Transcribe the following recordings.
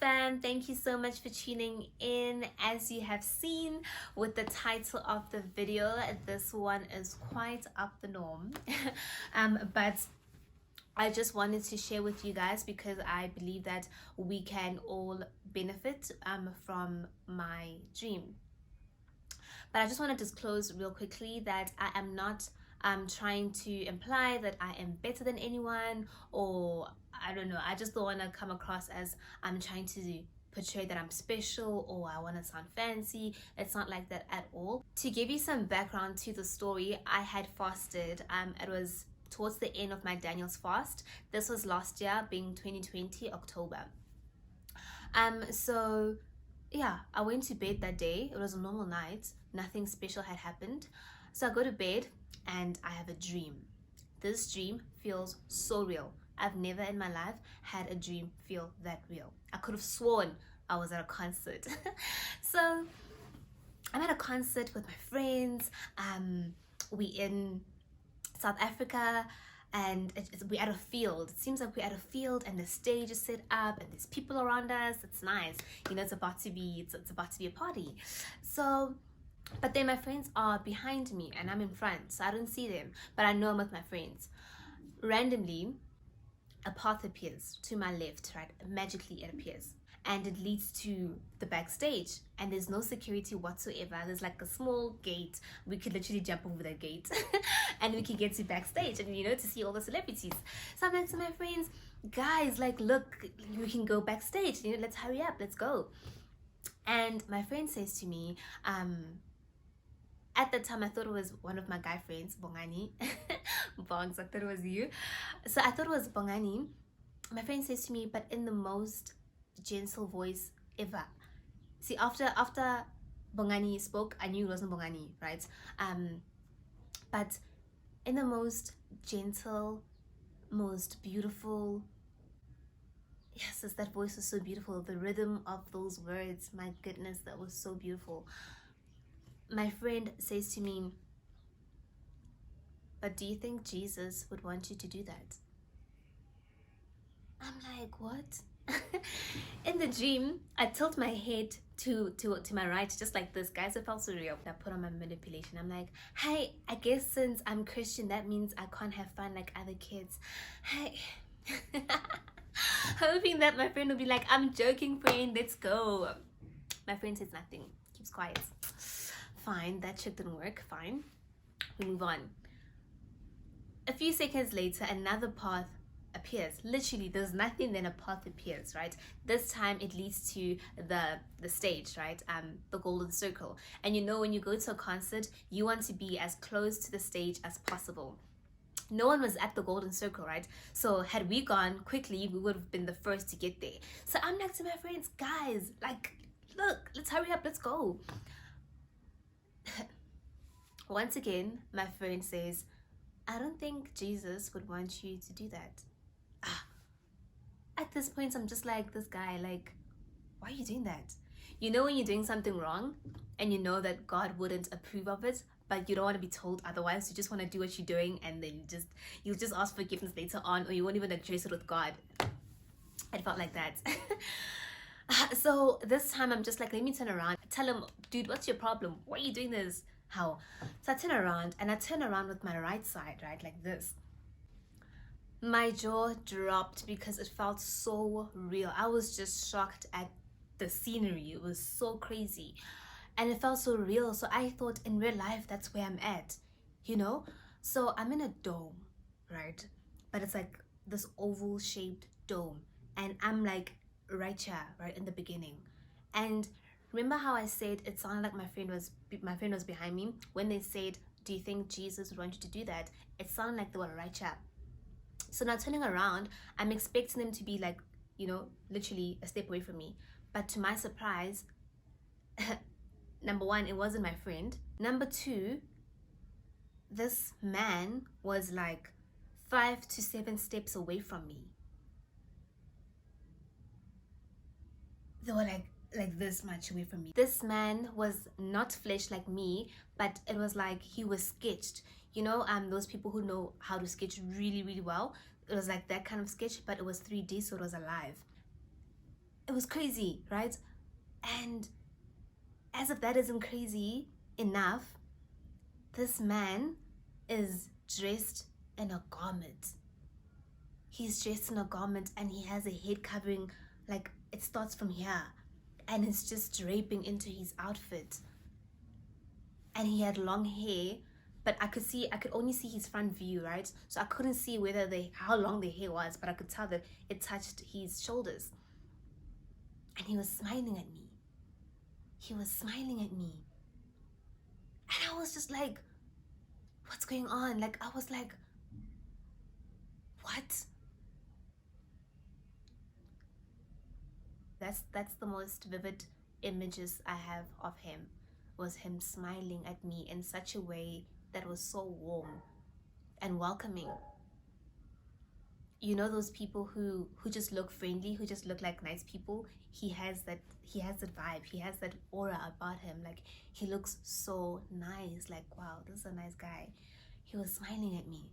fam, thank you so much for tuning in. As you have seen with the title of the video, this one is quite up the norm. But I just wanted to share with you guys because I believe that we can all benefit from my dream. But I just want to disclose real quickly that I am not trying to imply that I am better than anyone, or I don't know, I just don't want to come across as I'm trying to portray that I'm special or I want to sound fancy. It's not like that at all. To give you some background to the story, I had fasted. It was towards the end of my Daniel's fast. This was last year, being 2020 October. So yeah, I went to bed that day. It was a normal night. Nothing special had happened. So I go to bed and I have a dream. This dream feels so real. I've never in my life had a dream feel that real. I could have sworn I was at a concert. So I'm at a concert with my friends. We in South Africa, and we're at a field. It seems like we're at a field and the stage is set up and there's people around us. It's nice, you know. It's about to be a party. So but then my friends are behind me and I'm in front, so I don't see them, but I know I'm with my friends. Randomly a path appears to my left, right? Magically it appears, and it leads to the backstage, and there's no security whatsoever. There's like a small gate. We could literally jump over the gate and we can get to backstage and, you know, to see all the celebrities. So I'm like to my friends, guys, like, look, we can go backstage, you know, let's hurry up, let's go. And my friend says to me, at the time I thought it was one of my guy friends, Bongani. Bongs, I thought it was you. So I thought it was Bongani. My friend says to me, but in the most gentle voice ever. See, after Bongani spoke, I knew it wasn't Bongani, right? But in the most gentle, most beautiful, yes, that voice was so beautiful. The rhythm of those words, my goodness, that was so beautiful. My friend says to me, but do you think Jesus would want you to do that? I'm like, what? In the dream, I tilt my head to my right, just like this. Guys, it felt so real. I put on my manipulation. I'm like, hey, I guess since I'm Christian, that means I can't have fun like other kids. Hey. Hoping that my friend will be like, I'm joking, friend, let's go. My friend says nothing, keeps quiet. Fine, that shit didn't work. Fine, we move on. A few seconds later, another path appears. Literally, there's nothing, then a path appears, right? This time it leads to the stage, right? The golden circle. And you know, when you go to a concert, you want to be as close to the stage as possible. No one was at the golden circle, right? So had we gone quickly, we would have been the first to get there. So I'm like to my friends, guys, like, look, let's hurry up, let's go. Once again, my friend says, I don't think Jesus would want you to do that. At this point, I'm just like, this guy, like, why are you doing that? You know, when you're doing something wrong and you know that God wouldn't approve of it, but you don't want to be told otherwise. You just want to do what you're doing, and then you'll just ask forgiveness later on, or you won't even address it with God. It felt like that. So this time I'm just like, let me turn around, tell him, dude, what's your problem? Why are you doing this? How? So I turn around, and I turn around with my right side, right, like this. My jaw dropped because it felt so real. I was just shocked at the scenery. It was so crazy and it felt so real. So I thought, in real life, that's where I'm at, you know. So I'm in a dome, right? But it's like this oval shaped dome, and I'm like right here, right in the beginning. And remember how I said it sounded like my friend was behind me? When they said, do you think Jesus would want you to do that? It sounded like they were right here. So now turning around, I'm expecting them to be like, you know, literally a step away from me. But to my surprise, number one, it wasn't my friend. Number two, this man was like 5 to 7 steps away from me. They were like this much away from me. This man was not flesh like me, but it was like he was sketched. You know, those people who know how to sketch really, really well. It was like that kind of sketch, but it was 3D, so it was alive. It was crazy, right? And as if that isn't crazy enough, this man is dressed in a garment. He's dressed in a garment and he has a head covering, like it starts from here and it's just draping into his outfit. And he had long hair, but I could only see his front view, right? So I couldn't see how long the hair was, but I could tell that it touched his shoulders. And he was smiling at me. He was smiling at me. And I was just like, what's going on? Like, I was like, what? That's the most vivid images I have of him, was him smiling at me in such a way that was so warm and welcoming. You know those people who just look friendly, who just look like nice people? He has that vibe, he has that aura about him. Like, he looks so nice, like, wow, this is a nice guy. He was smiling at me.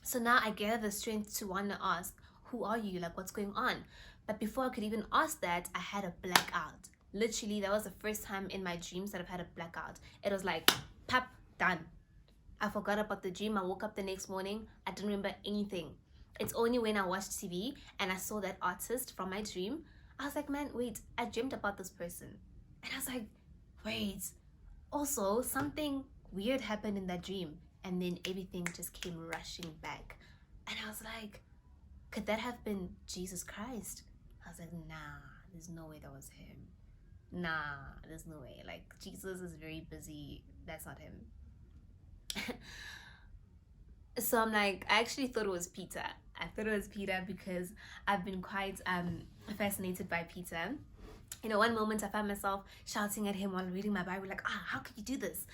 So now I gather the strength to want to ask, who are you? Like, what's going on? But before I could even ask that, I had a blackout. Literally, that was the first time in my dreams that I've had a blackout. It was like, pap, done. I forgot about the dream. I woke up the next morning. I didn't remember anything. It's only when I watched TV and I saw that artist from my dream, I was like, man, wait, I dreamed about this person. And I was like, wait. Also, something weird happened in that dream. And then everything just came rushing back. And I was like, could that have been Jesus Christ? I was like, nah, there's no way that was him. Nah, there's no way. Like, Jesus is very busy. That's not him. So I'm like, I actually thought it was Peter. I thought it was Peter because I've been quite fascinated by Peter. You know, one moment I found myself shouting at him while reading my Bible, like, how could you do this?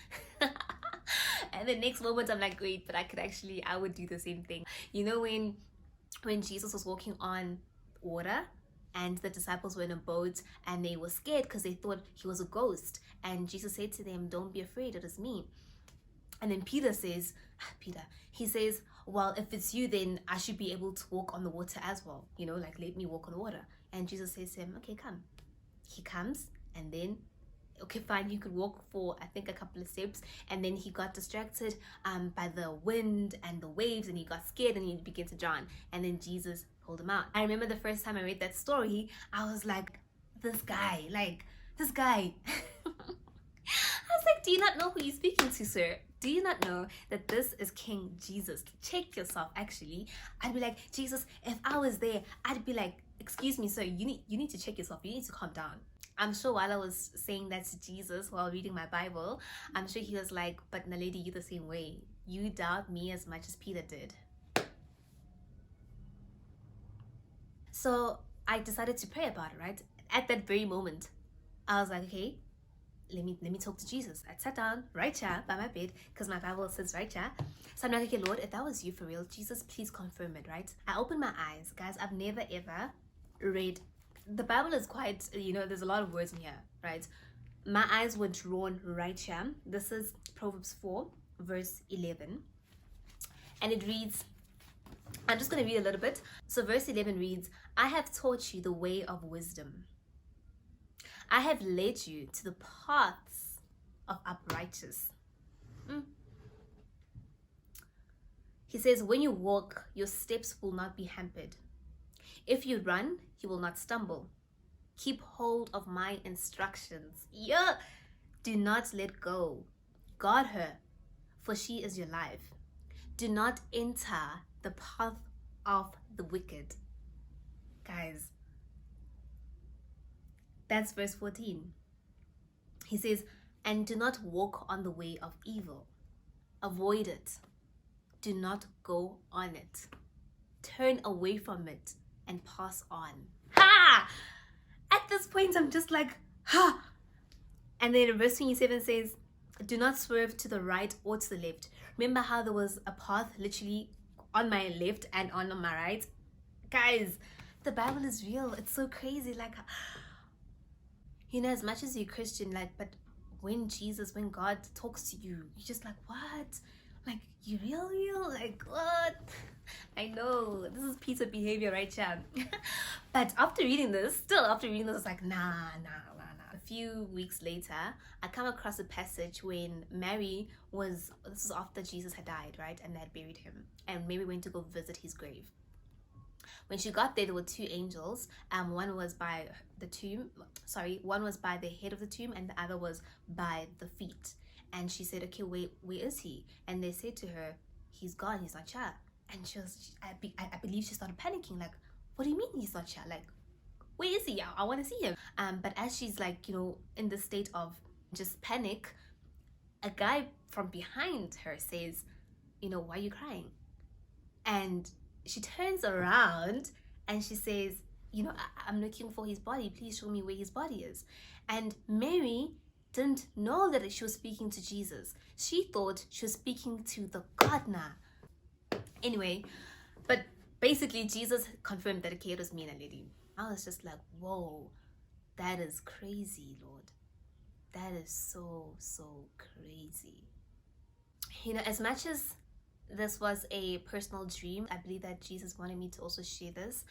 And the next moment I'm like, wait, but I would do the same thing. You know, when Jesus was walking on water and the disciples were in a boat and they were scared because they thought he was a ghost, and Jesus said to them, don't be afraid, it is me. And then he says, well, if it's you, then I should be able to walk on the water as well. You know, like, let me walk on the water. And Jesus says to him, okay, come. He comes, and then, okay, fine, he could walk for, I think, a couple of steps. And then he got distracted by the wind and the waves, and he got scared and he began to drown. And then Jesus pulled him out. I remember the first time I read that story, I was like, this guy. I was like, do you not know who you're speaking to, sir? Do you not know that this is King Jesus? Check yourself, actually. I'd be like, Jesus, if I was there, I'd be like, excuse me, sir, you need to check yourself. You need to calm down. I'm sure while I was saying that to Jesus while reading my Bible, I'm sure he was like, but Naledi, you the same way. You doubt me as much as Peter did. So I decided to pray about it, right? At that very moment, I was like, okay, let me talk to Jesus. I sat down right here by my bed because my Bible says right here. So I'm like, okay, Lord, if that was you for real, Jesus, please confirm it, right? I opened my eyes. Guys, I've never ever read. The Bible is quite, there's a lot of words in here, right? My eyes were drawn right here. This is Proverbs 4, verse 11. And it reads, I'm just going to read a little bit. So verse 11 reads, I have taught you the way of wisdom. I have led you to the paths of uprightness. He says, when you walk, your steps will not be hampered. If you run, you will not stumble. Keep hold of my instructions. Yeah. Do not let go. Guard her, for she is your life. Do not enter the path of the wicked. Guys, that's verse 14. He says, and do not walk on the way of evil. Avoid it. Do not go on it. Turn away from it and pass on. Ha! At this point, I'm just like, ha! And then in verse 27 says, do not swerve to the right or to the left. Remember how there was a path literally on my left and on my right? Guys, the Bible is real. It's so crazy. Like, as much as you're Christian, but when God talks to you, you're just like, what? Like, you real? Like, what? I know, this is Peter behavior, right, Chad? But after reading this, I was like, nah. A few weeks later, I come across a passage when Mary was, this is after Jesus had died, right? And they had buried him. And Mary went to go visit his grave. When she got there were two angels. One was by the tomb, one was by the head of the tomb, and the other was by the feet. And she said, okay, wait, where is he? And they said to her, he's gone, he's not here. And I believe she started panicking, like, what do you mean he's not here? Like, where is he? I want to see him. But as she's like, in the state of just panic, a guy from behind her says, why are you crying? And she turns around and she says, I'm looking for his body. Please show me where his body is. And Mary didn't know that she was speaking to Jesus. She thought she was speaking to the gardener. Anyway, but basically Jesus confirmed that, okay, it was me, Naledi. I was just like, whoa, that is crazy, Lord. That is so crazy. As much as this was a personal dream, I believe that Jesus wanted me to also share this,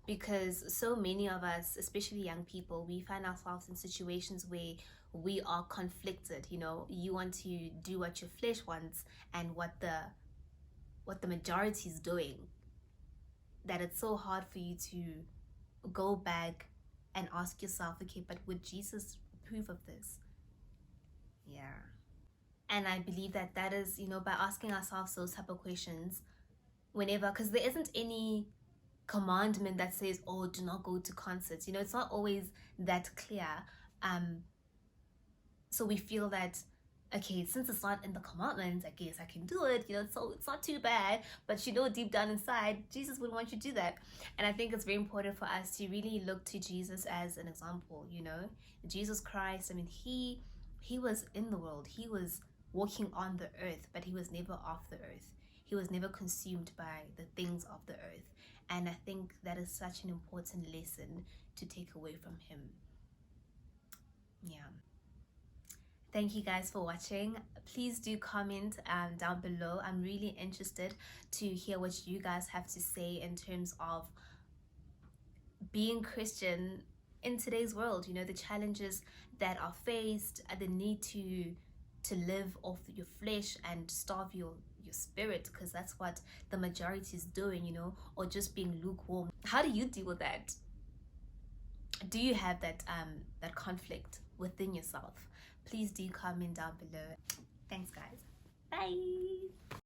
because so many of us, especially young people, we find ourselves in situations where we are conflicted. You want to do what your flesh wants and what the majority is doing, that it's so hard for you to go back and ask yourself, okay, but would Jesus approve of this? Yeah. And I believe that is, by asking ourselves those type of questions whenever, because there isn't any commandment that says, oh, do not go to concerts. It's not always that clear. So we feel that, okay, since it's not in the commandments, I guess I can do it, so it's not too bad. But deep down inside, Jesus wouldn't want you to do that. And I think it's very important for us to really look to Jesus as an example. Jesus Christ, he was in the world, he was walking on the earth, but he was never off the earth. He was never consumed by the things of the earth. And I think that is such an important lesson to take away from him. Yeah. Thank you guys for watching. Please do comment down below. I'm really interested to hear what you guys have to say in terms of being Christian in today's world. The challenges that are faced, the need to live off your flesh and starve your spirit, because that's what the majority is doing, or just being lukewarm. How do you deal with that? Do you have that conflict within yourself? Please do comment down below. Thanks, guys. Bye.